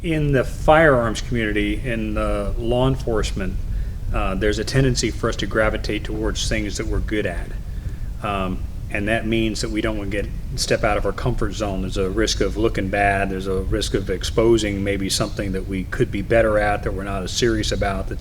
in the firearms community, in law enforcement, there's a tendency for us to gravitate towards things that we're good at. And that means that we don't want to step out of our comfort zone. There's a risk of looking bad. There's a risk of exposing maybe something that we could be better at, that we're not as serious about.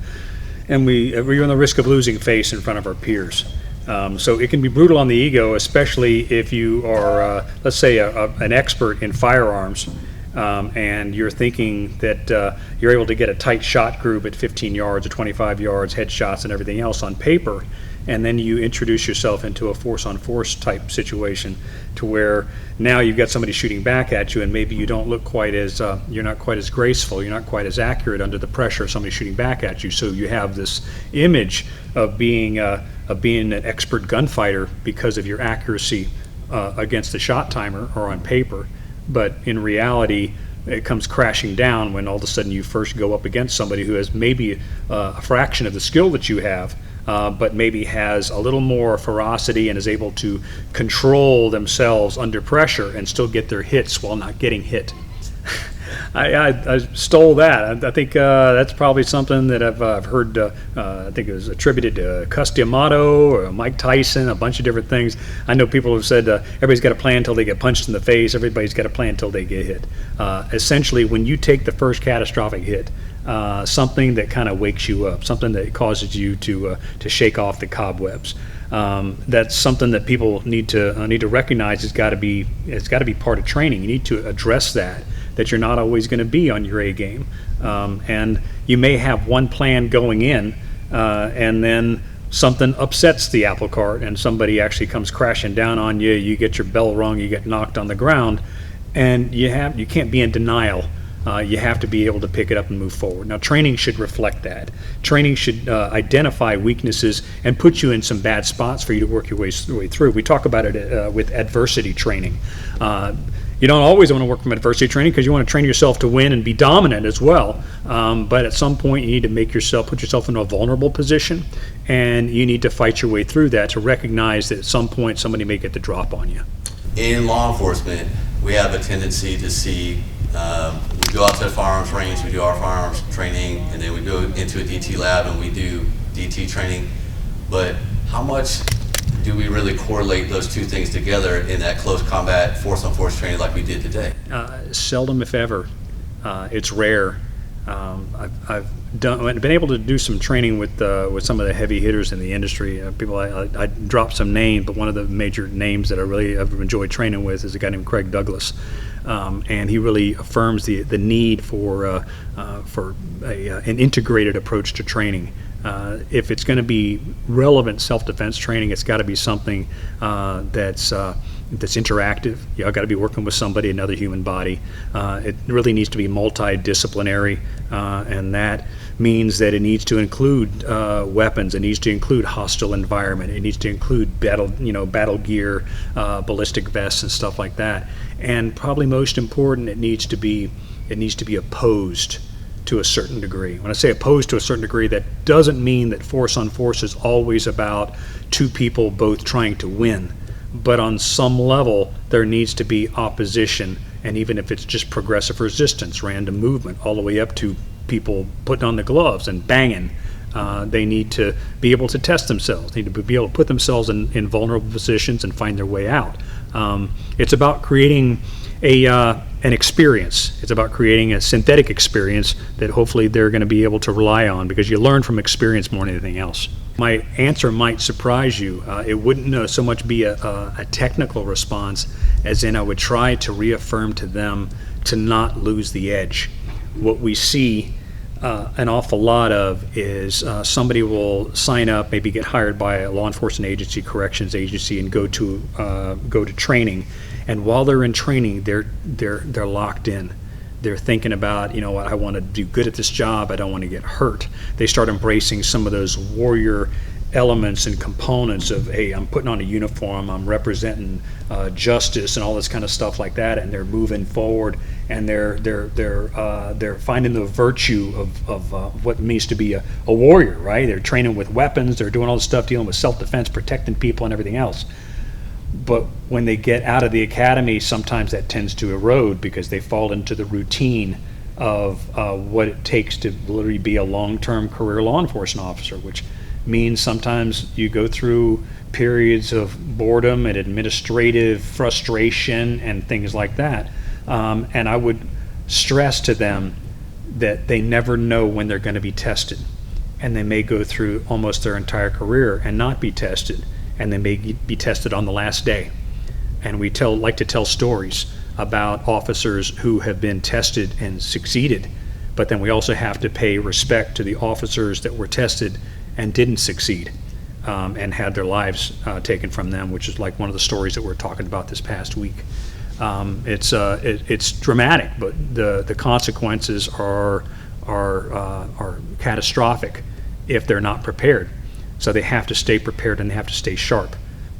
And we run the risk of losing face in front of our peers. So it can be brutal on the ego, especially if you are, let's say, an expert in firearms, and you're thinking that you're able to get a tight shot group at 15 yards or 25 yards, headshots and everything else on paper, and then you introduce yourself into a force-on-force type situation to where now you've got somebody shooting back at you, and maybe you don't look quite as, you're not quite as graceful, you're not quite as accurate under the pressure of somebody shooting back at you. So you have this image of being an expert gunfighter because of your accuracy against the shot timer or on paper. But in reality, it comes crashing down when all of a sudden you first go up against somebody who has maybe a fraction of the skill that you have, but maybe has a little more ferocity and is able to control themselves under pressure and still get their hits while not getting hit. I stole that. I think that's probably something that I've heard. I think it was attributed to Cus D'Amato or Mike Tyson, a bunch of different things. I know people have said everybody's got a plan until they get punched in the face. Everybody's got a plan until they get hit. Essentially, when you take the first catastrophic hit, something that kind of wakes you up, something that causes you to shake off the cobwebs. That's something that people need to recognize. It's got to be part of training. You need to address that you're not always going to be on your A game, and you may have one plan going in, and then something upsets the apple cart, and somebody actually comes crashing down on you. You get your bell rung, you get knocked on the ground, and you can't be in denial. You have to be able to pick it up and move forward. Now, training should reflect that. Training should identify weaknesses and put you in some bad spots for you to work your way through. We talk about it with adversity training. You don't always want to work from adversity training because you want to train yourself to win and be dominant as well. But at some point, you need to put yourself in a vulnerable position, and you need to fight your way through that to recognize that at some point somebody may get the drop on you. In law enforcement, we have a tendency to see we go out to the firearms range, we do our firearms training, and then we go into a DT lab and we do DT training. But how much do we really correlate those two things together in that close combat force-on-force training like we did today? Seldom, if ever. It's rare. I've been able to do some training with some of the heavy hitters in the industry. People, I dropped some names, but one of the major names that I really have enjoyed training with is a guy named Craig Douglas, and he really affirms the need for an integrated approach to training. If it's going to be relevant self-defense training, it's got to be something that's interactive. You've got to be working with somebody, another human body. It really needs to be multidisciplinary, and that means that it needs to include weapons. It needs to include hostile environment. It needs to include battle gear, ballistic vests, and stuff like that. And probably most important, it needs to be opposed to a certain degree. When I say opposed to a certain degree, that doesn't mean that force on force is always about two people both trying to win. But on some level, there needs to be opposition, and even if it's just progressive resistance, random movement, all the way up to people putting on the gloves and banging, they need to be able to test themselves, need to be able to put themselves in vulnerable positions and find their way out. It's about creating an experience. It's about creating a synthetic experience that hopefully they're going to be able to rely on, because you learn from experience more than anything else. My answer might surprise you. It wouldn't so much be a technical response as in I would try to reaffirm to them to not lose the edge. What we see an awful lot of is somebody will sign up, maybe get hired by a law enforcement agency, corrections agency, and go to training. And while they're in training, they're locked in. They're thinking about, what, I want to do good at this job. I don't want to get hurt. They start embracing some of those warrior elements and components of, hey, I'm putting on a uniform, I'm representing justice and all this kind of stuff like that, and they're moving forward, and they're finding the virtue of what it means to be a warrior, right? They're training with weapons, they're doing all this stuff, dealing with self-defense, protecting people and everything else. But when they get out of the academy, sometimes that tends to erode because they fall into the routine of what it takes to literally be a long-term career law enforcement officer, which means sometimes you go through periods of boredom and administrative frustration and things like that. And I would stress to them that they never know when they're going to be tested. And they may go through almost their entire career and not be tested. And they may be tested on the last day. And we like to tell stories about officers who have been tested and succeeded. But then we also have to pay respect to the officers that were tested and didn't succeed, and had their lives taken from them, which is like one of the stories that we're talking about this past week. It's dramatic, but the consequences are catastrophic if they're not prepared. So they have to stay prepared and they have to stay sharp.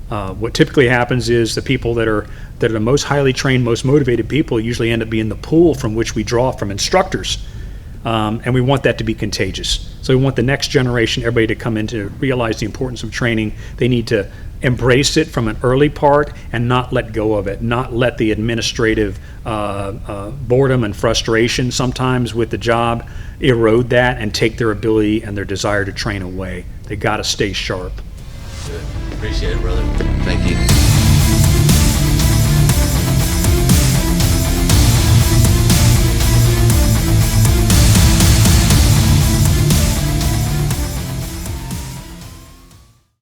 What typically happens is the people that are the most highly trained, most motivated people usually end up being the pool from which we draw from instructors. And we want that to be contagious. So we want the next generation, everybody to come in to realize the importance of training. They need to embrace it from an early part and not let go of it, not let the administrative boredom and frustration sometimes with the job erode that and take their ability and their desire to train away. They got to stay sharp. Good. Appreciate it, brother. Thank you.